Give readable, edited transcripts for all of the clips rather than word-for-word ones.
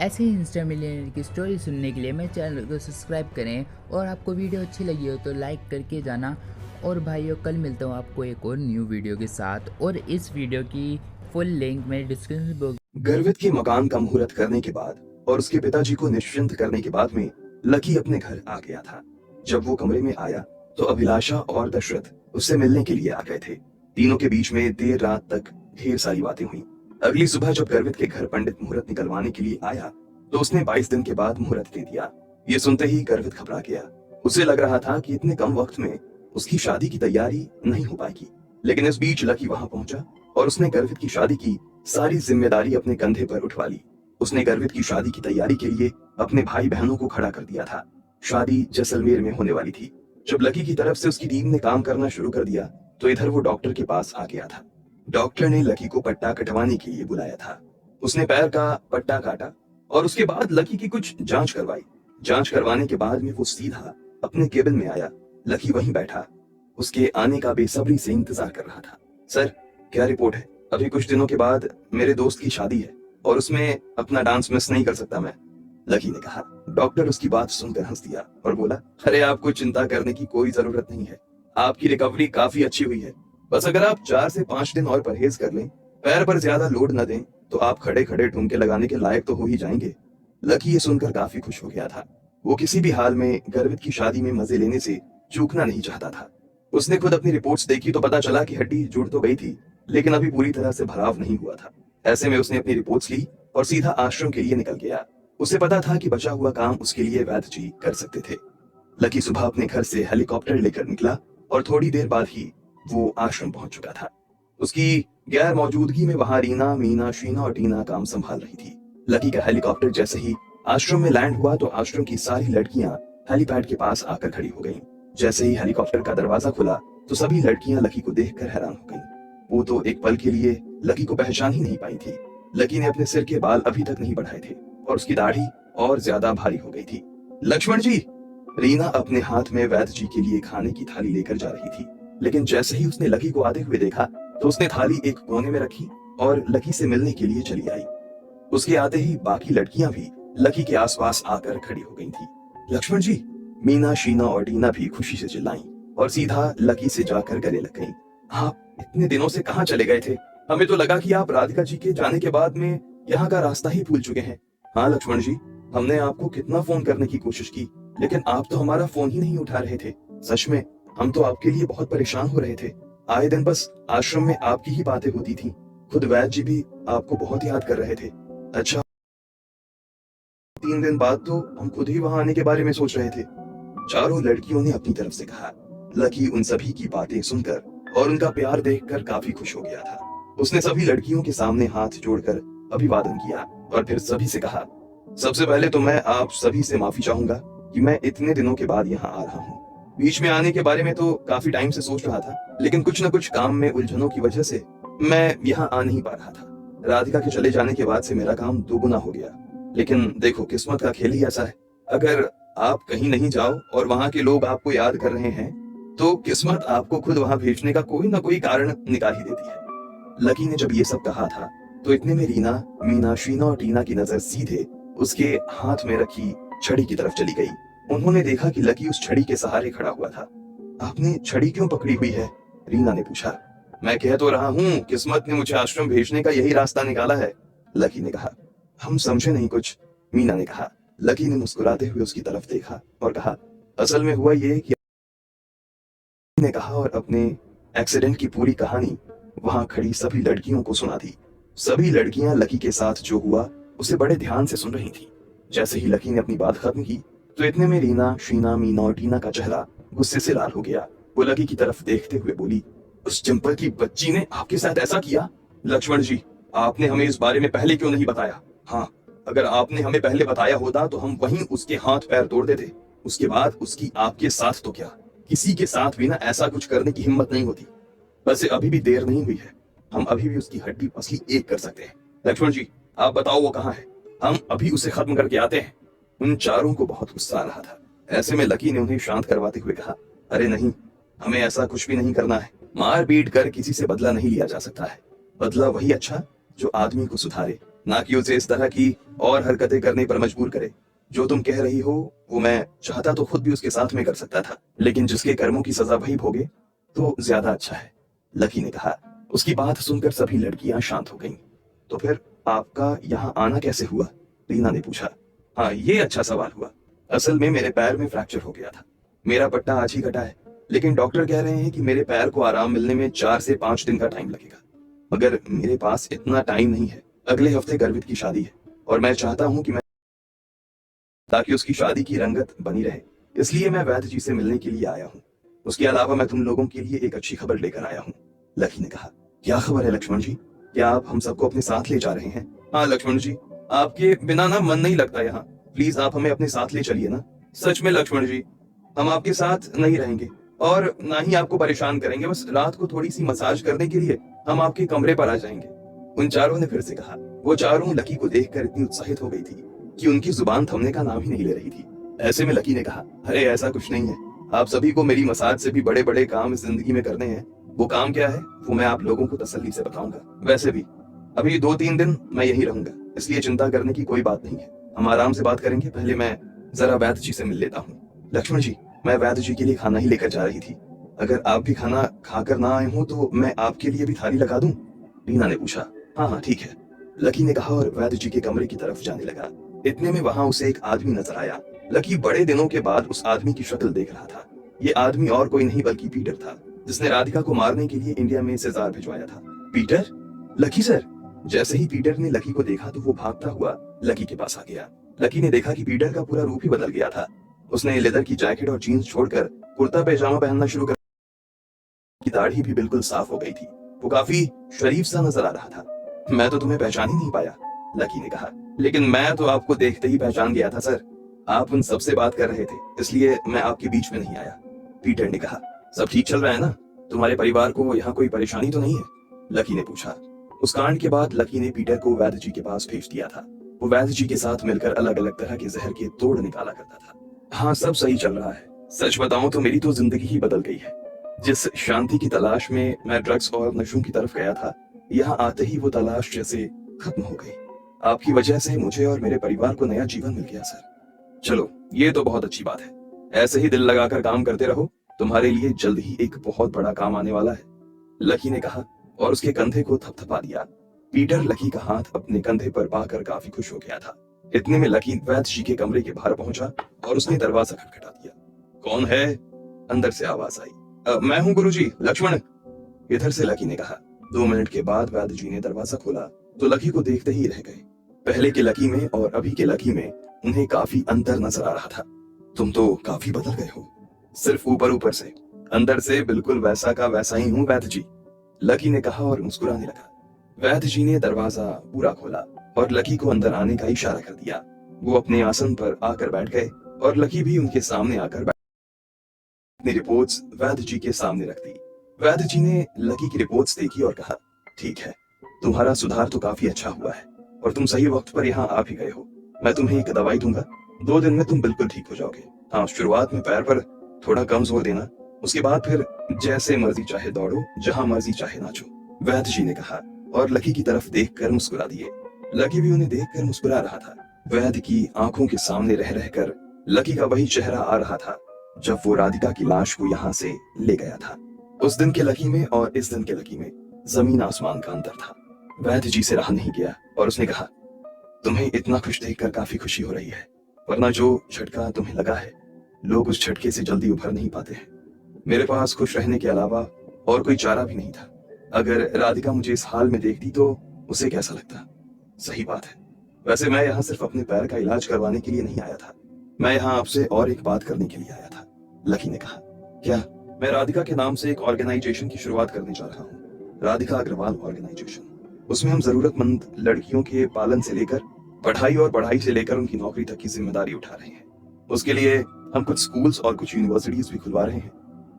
ऐसे ही Insta millionaire की story सुनने के लिए मेरे चैनल को सब्सक्राइब करें और आपको वीडियो अच्छी लगी हो तो लाइक करके जाना। और भाइयों, कल मिलता हूँ आपको एक और न्यू वीडियो के साथ, और इस वीडियो की फुल लिंक मेरे डिस्क्रिप्शन बॉक्स। गर्वित के मकान का मुहूर्त करने के बाद और उसके पिताजी को निश्चिंत करने के बाद में लकी अपने घर आ गया था। जब वो कमरे में आया तो अभिलाषा और दशरथ उससे मिलने के लिए आ गए थे। तीनों के बीच में देर रात तक ढेर सारी बातें हुई। अगली सुबह जब गर्वित के घर पंडित मुहूर्त निकलवाने के लिए आया तो उसने 22 दिन के बाद मुहूर्त दे दिया। ये सुनते ही गर्वित घबरा गया। उसे लग रहा था कि इतने कम वक्त में उसकी शादी की तैयारी नहीं हो पाएगी, लेकिन इस बीच लकी वहां पहुंचा और उसने गर्वित की शादी की सारी जिम्मेदारी अपने कंधे पर उठवा ली। उसने गर्वित की शादी की तैयारी के लिए अपने भाई बहनों को खड़ा कर दिया था। शादी जैसलमेर में होने वाली थी। जब लकी की तरफ से उसकी टीम ने काम करना शुरू कर दिया तो इधर वो डॉक्टर के पास आ गया था। डॉक्टर ने लकी को पट्टा कटवाने के लिए बुलाया था। उसने पैर का पट्टा काटा और उसके बाद लकी की कुछ जांच करवाई। जांच करवाने के बाद में वो सीधा अपने केबिन में आया। लकी वहीं बैठा उसके आने का बेसब्री से इंतजार कर रहा था। सर, क्या रिपोर्ट है? अभी कुछ दिनों के बाद मेरे दोस्त की शादी है और उसमें अपना डांस मिस नहीं कर सकता मैं, लकी ने कहा। डॉक्टर उसकी बात सुनकर हंस दिया और बोला, अरे आपको चिंता करने की कोई जरूरत नहीं है। आपकी रिकवरी काफी अच्छी हुई है। बस अगर आप 4 से 5 दिन और परहेज कर लें, पैर पर ज्यादा लोड न दें, तो आप खड़े खड़े ठुमके लगाने के लायक तो हो ही जाएंगे। लकी ये सुनकर काफी खुश हो गया था। वो किसी भी हाल में गर्वित की शादी में मजे लेने से चूकना नहीं चाहता था। उसने खुद अपनी रिपोर्ट्स देखी तो पता चला कि हड्डी जुड़ तो गई थी, लेकिन अभी पूरी तरह से भराव नहीं हुआ था। ऐसे में उसने अपनी रिपोर्ट्स ली और सीधा आश्रम के लिए निकल गया। उसे पता था कि बचा हुआ काम उसके लिए वैद्य जी कर सकते थे। लकी सुबह अपने घर से हेलीकॉप्टर लेकर निकला और थोड़ी देर बाद ही वो आश्रम पहुंच चुका था। उसकी गैर मौजूदगी में वहां रीना, मीना, शीना और टीना काम संभाल रही थी। लकी का हेलीकॉप्टर जैसे ही आश्रम में लैंड हुआ तो आश्रम की सारी लड़कियां हेलीपैड के पास आकर खड़ी हो गईं। जैसे ही हेलीकॉप्टर का दरवाजा खुला तो सभी लड़कियां लकी को देखकर हैरान हो गईं। वो तो एक पल के लिए लकी को पहचान ही नहीं पाई थी। लकी ने अपने सिर के बाल अभी तक नहीं बढ़ाए थे और उसकी दाढ़ी और ज्यादा भारी हो गई थी। लक्ष्मण जी! रीना अपने हाथ में वैद्य जी के लिए खाने की थाली लेकर जा रही थी, लेकिन जैसे ही उसने लकी को आते हुए देखा तो उसने थाली एक कोने में रखी और लकी से मिलने के लिए चली आई। उसके आते ही बाकी लड़कियां भी लकी के आसपास आकर खड़ी हो गई थी। लक्ष्मण जी! मीना, शीना और टीना भी खुशी से चिल्लाईं और सीधा लकी से जाकर गले लग गईं। आप इतने दिनों से कहाँ चले गए थे? हमें तो लगा कि आप राधिका जी के जाने के बाद में यहाँ का रास्ता ही भूल चुके हैं। हाँ लक्ष्मण जी, हमने आपको कितना फोन करने की कोशिश की, लेकिन आप तो हमारा फोन ही नहीं उठा रहे थे। सच में हम तो आपके लिए बहुत परेशान हो रहे थे। आए दिन बस आश्रम में आपकी ही बातें होती थी। खुद वैद्य जी भी आपको बहुत याद कर रहे थे। अच्छा, 3 दिन बाद तो हम खुद ही वहां आने के बारे में सोच रहे थे। चारों लड़कियों ने अपनी तरफ से कहा। लकी उन सभी की बातें सुनकर और उनका प्यार देखकर काफी खुश हो गया था। उसने सभी लड़कियों के सामने हाथ जोड़कर अभिवादन किया और फिर सभी से कहा, सबसे पहले तो मैं आप सभी से माफी चाहूंगा कि मैं इतने दिनों के बाद यहाँ आ रहा हूँ। बीच में आने के बारे में तो काफी टाइम से सोच रहा था, लेकिन कुछ न कुछ काम में उलझनों की वजह से मैं यहाँ आ नहीं पा रहा था। राधिका के चले जाने के बाद से मेरा काम दोगुना हो गया, लेकिन देखो किस्मत का खेल ही ऐसा है। अगर आप कहीं नहीं जाओ और वहां के लोग आपको याद कर रहे हैं तो किस्मत आपको खुद वहां भेजने का कोई ना कोई कारण निकाल ही देती है। लकी ने जब ये सब कहा था तो इतने में रीना, मीना, शीना और टीना की नजर सीधे उसके हाथ में रखी छड़ी की तरफ चली गई। उन्होंने देखा कि लकी उस छड़ी के सहारे खड़ा हुआ था। आपने छड़ी क्यों पकड़ी हुई है? रीना ने पूछा। मैं कह तो रहा हूँ किस्मत ने मुझे आश्रम भेजने का यही रास्ता निकाला है, लकी ने कहा। हम समझे नहीं कुछ, मीना ने कहा। लकी ने मुस्कुराते हुए उसकी तरफ देखा और कहा, असल में हुआ ये कि ने कहा और अपने एक्सीडेंट की पूरी कहानी वहां खड़ी सभी लड़कियों को सुना दी। सभी लड़कियां लकी के साथ जो हुआ उसे बड़े ध्यान से सुन रही थी। जैसे ही लकी ने अपनी बात खत्म की तो इतने में रीना, शीना, मीना और टीना का चेहरा गुस्से से लाल हो गया। वो लकी की तरफ देखते हुए बोली, उस चंपल की बच्ची ने आपके साथ ऐसा किया? लक्ष्मण जी, आपने हमें इस बारे में पहले क्यों नहीं बताया? हाँ, अगर आपने हमें पहले बताया होता तो हम वहीं उसके हाथ पैर तोड़ देते। उसके बाद उसकी आपके साथ तो क्या, किसी के साथ भी ना ऐसा कुछ करने की हिम्मत नहीं होती। वैसे अभी भी देर नहीं हुई है, हम अभी भी उसकी हड्डी पसली एक कर सकते हैं। लक्ष्मण जी, आप बताओ वो कहाँ है? हम अभी उसे खत्म करके आते हैं। उन चारों को बहुत गुस्सा आ रहा था। ऐसे में लकी ने उन्हें शांत करवाते हुए कहा, अरे नहीं, हमें ऐसा कुछ भी नहीं करना है। मार पीट कर किसी से बदला नहीं लिया जा सकता है। बदला वही अच्छा जो आदमी को सुधारे, ना कि उसे इस तरह की और हरकतें करने पर मजबूर करे। जो तुम कह रही हो वो मैं चाहता तो खुद भी उसके साथ में कर सकता था, लेकिन जिसके कर्मों की सजा वही भोगे तो ज्यादा अच्छा है, लकी ने कहा। उसकी बात सुनकर सभी लड़कियां शांत हो गईं। तो फिर आपका यहाँ आना कैसे हुआ? रीना ने पूछा। हाँ, ये अच्छा सवाल हुआ। असल में मेरे पैर में फ्रैक्चर हो गया था। मेरा पट्टा आज ही कटा है, लेकिन डॉक्टर कह रहे हैं कि मेरे पैर को आराम मिलने में 4 से 5 दिन का टाइम लगेगा। मगर मेरे पास इतना टाइम नहीं है। अगले हफ्ते गर्वित की शादी है और मैं चाहता हूँ कि मैं ताकि उसकी शादी की रंगत बनी रहे, इसलिए मैं वैद्य जी से मिलने के लिए आया हूँ। उसके अलावा मैं तुम लोगों के लिए एक अच्छी खबर लेकर आया हूँ, लकी ने कहा। क्या खबर है लक्ष्मण जी? क्या आप हम सबको अपने साथ ले जा रहे हैं? हाँ लक्ष्मण जी, आपके बिना ना मन नहीं लगता यहाँ। प्लीज आप हमें अपने साथ ले चलिए ना। सच में लक्ष्मण जी, हम आपके साथ नहीं रहेंगे और ना ही आपको परेशान करेंगे। बस रात को थोड़ी सी मसाज करने के लिए हम आपके कमरे पर आ जाएंगे, उन चारों ने फिर से कहा। वो चारों लकी को देखकर इतनी उत्साहित हो गई थी कि उनकी जुबान थमने का नाम ही नहीं ले रही थी। ऐसे में लकी ने कहा, अरे ऐसा कुछ नहीं है। आप सभी को मेरी मसाज से भी बड़े बड़े काम इस जिंदगी में करने हैं। वो काम क्या है वो मैं आप लोगों को तसल्ली से बताऊंगा। वैसे भी अभी 2-3 दिन मैं यहीं रहूंगा, इसलिए चिंता करने की कोई बात नहीं है। हम आराम से बात करेंगे। पहले मैं जरा वैद्य जी से मिल लेता हूँ। लक्ष्मण जी, मैं वैद्य जी के लिए खाना ही लेकर जा रही थी। अगर आप भी खाना खाकर ना आए हो तो मैं आपके लिए भी थाली लगा दूं? रीना ने पूछा। हाँ हाँ ठीक है, लकी ने कहा और वैद्य जी के कमरे की तरफ जाने लगा। इतने में वहां उसे एक आदमी नजर आया। लकी बड़े दिनों के बाद उस आदमी की शक्ल देख रहा था। ये आदमी और कोई नहीं बल्कि पीटर था, जिसने राधिका को मारने के लिए इंडिया में सेजार भिजवाया था। पीटर? Lucky sir. जैसे ही पीटर ने लकी को देखा तो वो भागता हुआ लकी के पास आ गया। लकी ने देखा कि पीटर का पूरा रूप ही बदल गया था। उसने लेदर की जैकेट और जीन्स छोड़कर कुर्ता पैजामा पहनना शुरू कर, की दाढ़ी भी बिल्कुल साफ हो गई थी। वो काफी शरीफ सा नजर आ रहा था। मैं तो तुम्हें पहचान ही नहीं पाया, लकी ने कहा। लेकिन मैं तो आपको देखते ही पहचान गया था सर। आप उन सबसे बात कर रहे थे, इसलिए मैं आपके बीच में नहीं आया, पीटर ने कहा। सब ठीक चल रहा है ना? तुम्हारे परिवार को यहाँ कोई परेशानी तो नहीं है? लकी ने पूछा। उस कांड के बाद लकी ने पीटर को वैद्य जी के पास भेज दिया था। वो वैद्य जी के साथ मिलकर अलग अलग तरह के जहर के तोड़ निकाला करता था। हाँ, सब सही चल रहा है। सच बताऊं तो मेरी तो जिंदगी ही बदल गई है। जिस शांति की तलाश में मैं ड्रग्स और नशों की तरफ गया था, यहाँ आते ही वो तलाश जैसे खत्म हो गई। आपकी वजह से मुझे और मेरे परिवार को नया जीवन मिल गया सर। चलो, ये तो बहुत अच्छी बात है। ऐसे ही दिल लगाकर काम करते रहो, तुम्हारे लिए जल्द ही एक बहुत बड़ा काम आने वाला है, लकी ने कहा और उसके कंधे को थपथपा दिया। पीटर लकी का हाथ अपने कंधे पर पाकर काफी खुश हो गया था। इतने में लकी वैद्य जी के कमरे के बाहर पहुंचा और उसने दरवाजा खटखटा दिया। कौन है? अंदर से आवाज आई। मैं हूं गुरुजी, लक्ष्मण, इधर से लकी ने कहा। 2 मिनट के बाद वैद्य जी ने दरवाजा खोला तो लकी को देखते ही रह गए। पहले के लकी में और अभी के लकी में उन्हें काफी अंतर नजर आ रहा था। तुम तो काफी बदल गए हो, सिर्फ ऊपर ऊपर से। अंदर से बिल्कुल वैसा का वैसा ही हूँ वैद्य जी, लकी ने कहा और मुस्कुराने लगा। वैद्य जी ने दरवाजा पूरा खोला और लकी को अंदर आने का इशारा कर दिया। वो अपने आसन पर आकर बैठ गए और लकी भी उनके सामने आकर अपनी रिपोर्ट्स वैद्य जी के सामने रख दी। वैद्य जी ने लकी की रिपोर्ट्स देखी और कहा, ठीक है, तुम्हारा सुधार तो काफी अच्छा हुआ है और तुम सही वक्त पर यहाँ आ भी गए हो। मैं तुम्हें एक दवाई दूंगा, 2 दिन में तुम बिल्कुल ठीक हो जाओगे। हाँ, शुरुआत में पैर पर थोड़ा कम जोर देना, उसके बाद फिर जैसे मर्जी चाहे दौड़ो, जहां मर्जी चाहे नाचो, वैद्य जी ने कहा और लकी की तरफ देखकर मुस्कुरा दिए। लकी भी उन्हें देखकर मुस्कुरा रहा था। वैद्य की आंखों के सामने रह रहकर लकी का वही चेहरा आ रहा था जब वो राधिका की लाश को यहाँ से ले गया था। उस दिन के लकी में और इस दिन के लकी में जमीन आसमान का अंतर था। वैद्य जी से रहा नहीं गया और उसने कहा, तुम्हें इतना खुश देखकर काफी खुशी हो रही है, वरना जो झटका तुम्हें लगा है, लोग उस झटके से जल्दी उभर नहीं पाते हैं। मेरे पास खुश रहने के अलावा और कोई चारा भी नहीं था। अगर राधिका मुझे इस हाल में देखती तो उसे कैसा लगता? सही बात है। वैसे मैं यहाँ सिर्फ अपने पैर का इलाज करवाने के लिए नहीं आया था, मैं यहाँ आपसे और एक बात करने के लिए आया था, लकी ने कहा। क्या? मैं राधिका के नाम से एक ऑर्गेनाइजेशन की शुरुआत करने जा रहा हूँ, राधिका अग्रवाल ऑर्गेनाइजेशन। उसमें हम जरूरतमंद लड़कियों के पालन से लेकर पढ़ाई और पढ़ाई से लेकर उनकी नौकरी तक की जिम्मेदारी उठा रहे हैं। उसके लिए हम कुछ स्कूल्स और कुछ यूनिवर्सिटीज भी खुलवा रहे हैं।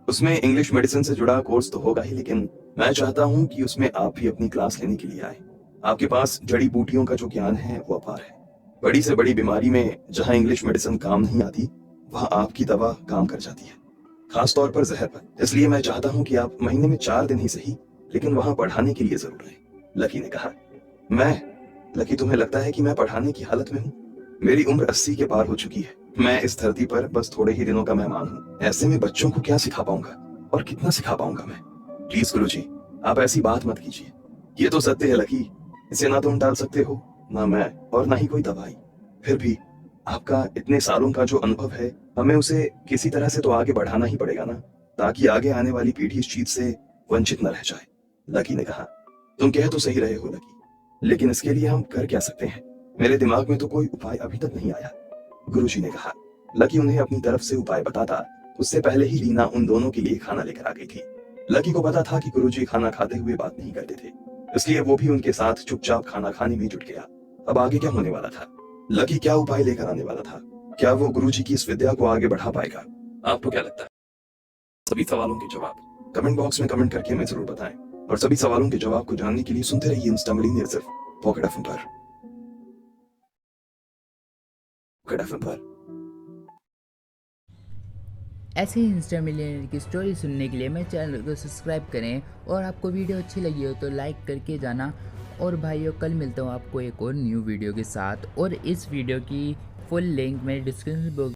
उसमें इंग्लिश मेडिसिन से जुड़ा कोर्स तो होगा ही, लेकिन मैं चाहता हूँ कि उसमें आप भी अपनी क्लास लेने के लिए आए। आपके पास जड़ी बूटियों का जो ज्ञान है वो अपार है। बड़ी से बड़ी बीमारी में जहाँ इंग्लिश मेडिसिन काम नहीं आती, वहाँ आपकी दवा काम कर जाती है, खास तौर पर जहर पर। इसलिए मैं चाहता हूँ कि आप महीने में 4 दिन ही सही, लेकिन वहाँ पढ़ाने के लिए जरूर आए, लकी ने कहा। मैं? लकी, तुम्हें लगता है कि मैं पढ़ाने की हालत में हूँ? मेरी उम्र 80 के पार हो चुकी है। मैं इस धरती पर बस थोड़े ही दिनों का मेहमान हूँ। ऐसे में बच्चों को क्या सिखा पाऊंगा और कितना सिखा पाऊंगा मैं? प्लीज गुरुजी, आप ऐसी बात मत कीजिए। ये तो सत्य है लकी, इसे ना तुम टाल सकते हो, ना मैं, और ना ही कोई दवाई। फिर भी आपका इतने सालों का जो अनुभव है, हमें उसे किसी तरह से तो आगे बढ़ाना ही पड़ेगा ना, ताकि आगे आने वाली पीढ़ी इस चीज से वंचित न रह जाए। लकी ने कहा, तुम कह तो सही रहे हो लकी, लेकिन इसके लिए हम कर क्या सकते हैं? मेरे दिमाग में तो कोई उपाय अभी तक नहीं आया। गुरुजी ने कहा। लकी उन्हें अपनी तरफ से उपाय बताता, उससे पहले ही लीना उन दोनों के लिए खाना लेकर आ गई थी। लकी को पता था कि गुरुजी खाना खाते हुए बात नहीं करते थे, इसलिए वो भी उनके साथ चुपचाप खाना खाने में जुट गया। अब आगे क्या होने वाला था? लकी क्या उपाय लेकर आने वाला था? क्या वो गुरुजी की इस विद्या को आगे बढ़ा पाएगा? आपको क्या लगता है? सभी सवालों के जवाब कमेंट बॉक्स में कमेंट करके हमें जरूर बताएं, और सभी सवालों के जवाब को जानने के लिए सुनते रहिए इंस्टा मिलियनेयर सिर्फ पॉकेट एफएम पर। पॉकेट एफएम पर ऐसे ही इंस्टा मिलियनेयर की स्टोरी सुनने के लिए मेरे चैनल को सब्सक्राइब करें, और आपको वीडियो अच्छी लगी हो तो लाइक करके जाना। और भाइयों, कल मिलता हूँ आपको एक और न्यू वीडियो के साथ, और इस वीडियो की फुल लिंक मेरे डिस्क्रिप्शन बॉक्स